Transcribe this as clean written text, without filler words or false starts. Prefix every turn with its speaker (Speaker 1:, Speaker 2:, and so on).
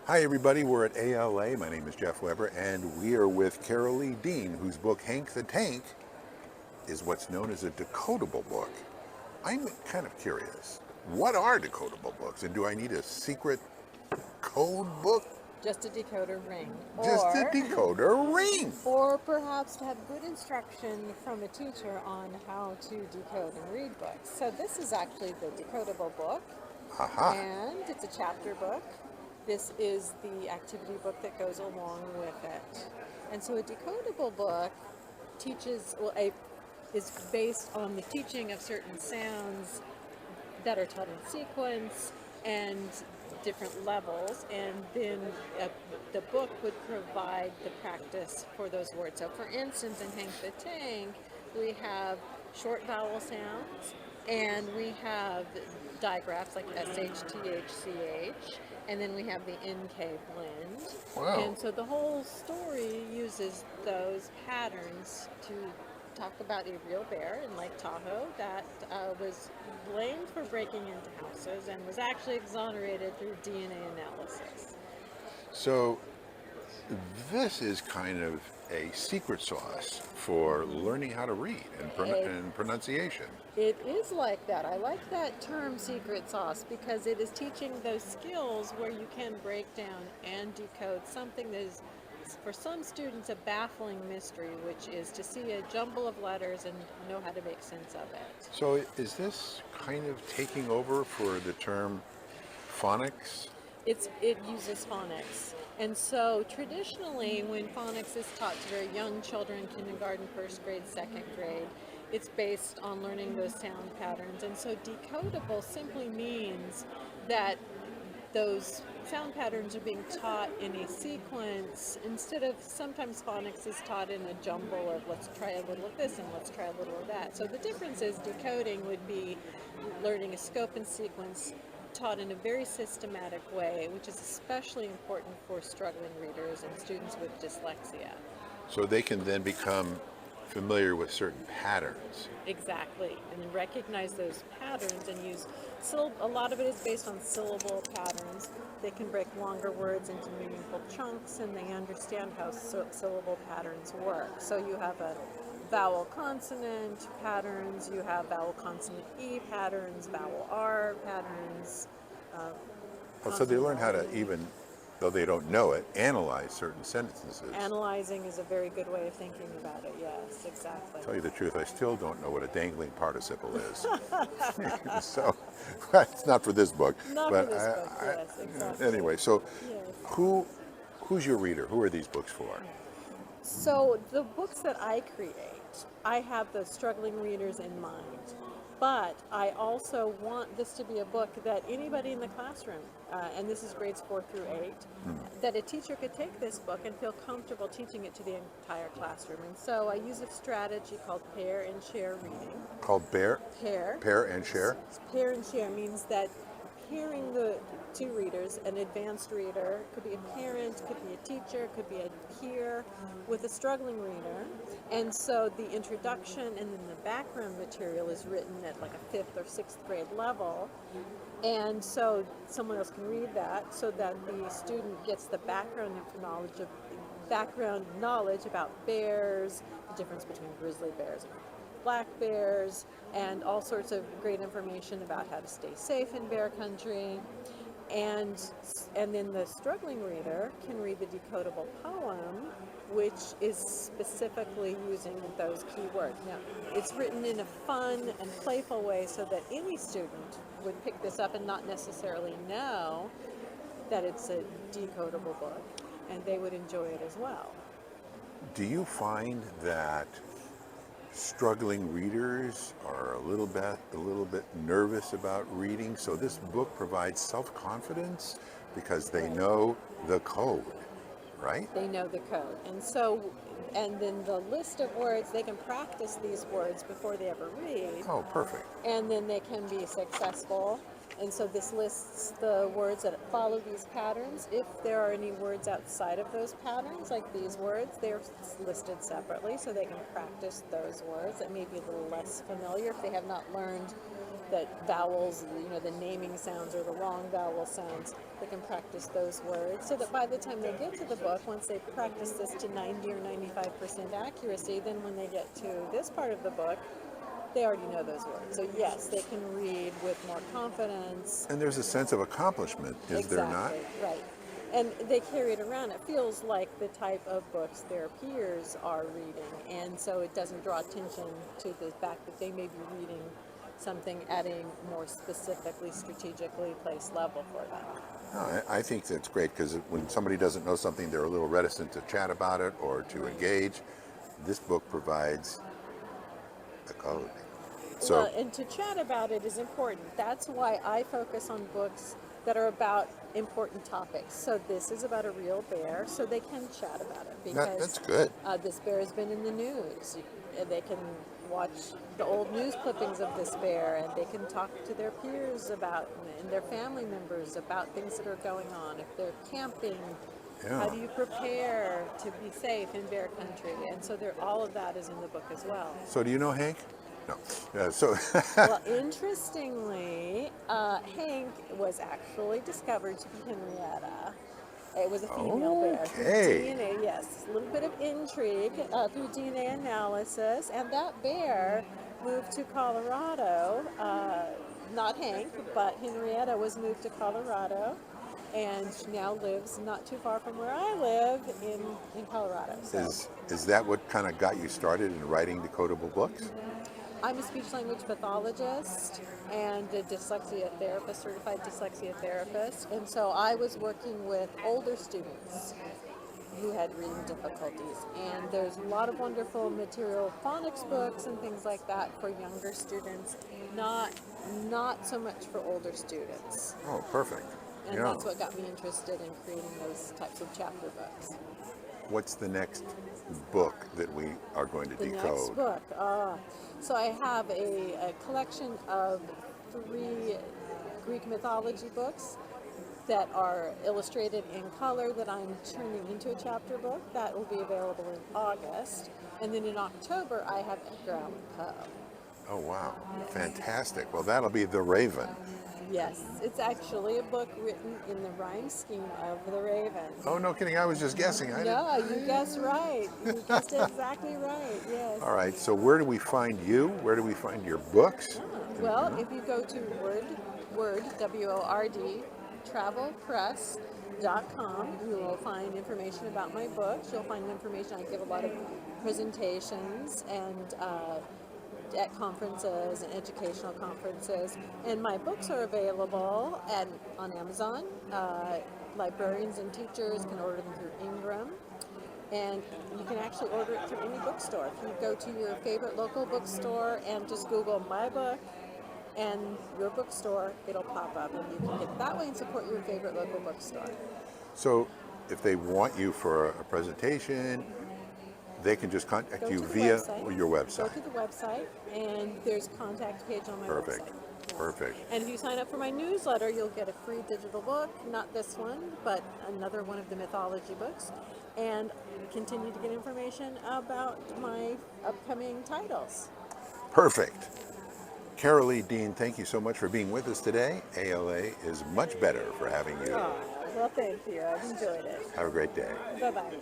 Speaker 1: Hi everybody, we're at ALA. My name is Jeff Weber and we are with Carolee Dean, whose book Hank the Tank is what's known as a decodable book. I'm kind of curious, what are decodable books, and do I need a secret code book?
Speaker 2: Just a decoder ring.
Speaker 1: Just a decoder ring!
Speaker 2: Or perhaps to have good instruction from a teacher on how to decode and read books. So this is actually the decodable book, and it's a chapter book. This is the activity book that goes along with it. And so a decodable book is based on the teaching of certain sounds that are taught in sequence and different levels, and then the book would provide the practice for those words. So for instance, in Hank the Tank, we have short vowel sounds, and we have digraphs like SH, TH, CH, and then we have the NK blend.
Speaker 1: Wow.
Speaker 2: And so the whole story uses those patterns to talk about a real bear in Lake Tahoe that was blamed for breaking into houses and was actually exonerated through DNA analysis.
Speaker 1: So this is kind of a secret sauce for learning how to read and pronunciation.
Speaker 2: It is like that. I like that term, secret sauce, because it is teaching those skills where you can break down and decode something that is, for some students, a baffling mystery, which is to see a jumble of letters and know how to make sense of it.
Speaker 1: So is this kind of taking over for the term phonics?
Speaker 2: It uses phonics. And so traditionally, when phonics is taught to very young children, kindergarten, first grade, second grade, it's based on learning those sound patterns. And so decodable simply means that those sound patterns are being taught in a sequence instead of, sometimes phonics is taught in a jumble of let's try a little of this and let's try a little of that. So the difference is decoding would be learning a scope and sequence taught in a very systematic way, which is especially important for struggling readers and students with dyslexia.
Speaker 1: So they can then become familiar with certain patterns.
Speaker 2: Exactly, and recognize those patterns and use a lot of it is based on syllable patterns. They can break longer words into meaningful chunks, and they understand how syllable patterns work. So you have a vowel consonant patterns, you have vowel consonant E patterns, vowel R patterns.
Speaker 1: So they learn how to, even though they don't know it, analyze certain sentences.
Speaker 2: Analyzing is a very good way of thinking about it, yes, exactly.
Speaker 1: To tell you the truth, I still don't know what a dangling participle is. So, it's not for this book.
Speaker 2: Not
Speaker 1: but
Speaker 2: for this book, yes, exactly.
Speaker 1: Anyway, so
Speaker 2: Yes.
Speaker 1: who's your reader? Who are these books for?
Speaker 2: So the books that I create, I have the struggling readers in mind. But I also want this to be a book that anybody in the classroom, and this is grades 4 through 8, that a teacher could take this book and feel comfortable teaching it to the entire classroom. And so I use a strategy called pair and share reading.
Speaker 1: Called Pair and Share?
Speaker 2: Pair and share means that pairing the two readers, an advanced reader, could be a parent, could be a teacher, could be a peer, with a struggling reader. And so the introduction and then the background material is written at like a 5th or 6th grade level. And so someone else can read that so that the student gets the background knowledge about bears, the difference between grizzly bears and black bears, and all sorts of great information about how to stay safe in bear country. And then the struggling reader can read the decodable poem, which is specifically using those keywords. Now, it's written in a fun and playful way so that any student would pick this up and not necessarily know that it's a decodable book, and they would enjoy it as well.
Speaker 1: Do you find that struggling readers are a little bit nervous about reading? So this book provides self-confidence because they know the code, right?
Speaker 2: They know the code. And then the list of words, they can practice these words before they ever read.
Speaker 1: Oh, perfect.
Speaker 2: And then they can be successful. And so this lists the words that follow these patterns. If there are any words outside of those patterns, like these words, they're listed separately so they can practice those words that may be a little less familiar if they have not learned that vowels, the naming sounds or the long vowel sounds, they can practice those words so that by the time they get to the book, once they practice this to 90 or 95% accuracy, then when they get to this part of the book, they already know those words. So yes, they can read with more confidence.
Speaker 1: And there's a sense of accomplishment, is there not?
Speaker 2: Exactly, right. And they carry it around. It feels like the type of books their peers are reading, and so it doesn't draw attention to the fact that they may be reading something at a more specifically, strategically placed level for them.
Speaker 1: No, I think that's great because when somebody doesn't know something, they're a little reticent to chat about it or to engage. This book provides the code. So,
Speaker 2: Well, and to chat about it is important. That's why I focus on books that are about important topics. So this is about a real bear, so they can chat about it because
Speaker 1: that's good.
Speaker 2: This bear has been in the news. They can watch the old news clippings of this bear, and they can talk to their peers about and their family members about things that are going on. If they're camping, how do you prepare to be safe in bear country? And so all of that is in the book as well.
Speaker 1: So do you know Hank? No.
Speaker 2: Well, interestingly, Hank was actually discovered to be Henrietta. It was a female bear. Through DNA, yes. A little bit of intrigue through DNA analysis. And that bear moved to Colorado. Not Hank, but Henrietta was moved to Colorado. And she now lives not too far from where I live in Colorado. So.
Speaker 1: Is that what kind of got you started in writing decodable books?
Speaker 2: I'm a speech-language pathologist and a dyslexia therapist, certified dyslexia therapist, and so I was working with older students who had reading difficulties, and there's a lot of wonderful material, phonics books and things like that for younger students, not so much for older students.
Speaker 1: Oh, perfect.
Speaker 2: And that's what got me interested in creating those types of chapter books.
Speaker 1: What's the next book that we are going to decode?
Speaker 2: The next book. So I have a collection of 3 Greek mythology books that are illustrated in color that I'm turning into a chapter book. That will be available in August. And then in October, I have Edgar Allan Poe.
Speaker 1: Oh, wow. Fantastic. Well, that'll be The Raven.
Speaker 2: Yes, it's actually a book written in the rhyme scheme of The Raven.
Speaker 1: Oh, no kidding. I was just guessing.
Speaker 2: No, you guessed right. You guessed exactly right, yes.
Speaker 1: All right. So where do we find you? Where do we find your books?
Speaker 2: Well, if you go to Word, W-O-R-D, travelpress.com, you will find information about my books. You'll find information. I give a lot of presentations and at conferences and educational conferences, and my books are available on Amazon. Librarians and teachers can order them through Ingram, and you can actually order it through any bookstore. If you go to your favorite local bookstore and just Google my book and your bookstore, it'll pop up, and you can get it that way and support your favorite local bookstore.
Speaker 1: So if they want you for a presentation, they can just contact you via your website.
Speaker 2: Go to the website, and there's a contact page on my website. Yes.
Speaker 1: Perfect.
Speaker 2: And if you sign up for my newsletter, you'll get a free digital book, not this one, but another one of the mythology books, and continue to get information about my upcoming titles.
Speaker 1: Perfect. Carolee Dean, thank you so much for being with us today. ALA is much better for having you.
Speaker 2: Oh, well, thank you. I've enjoyed it.
Speaker 1: Have a great day.
Speaker 2: Bye-bye.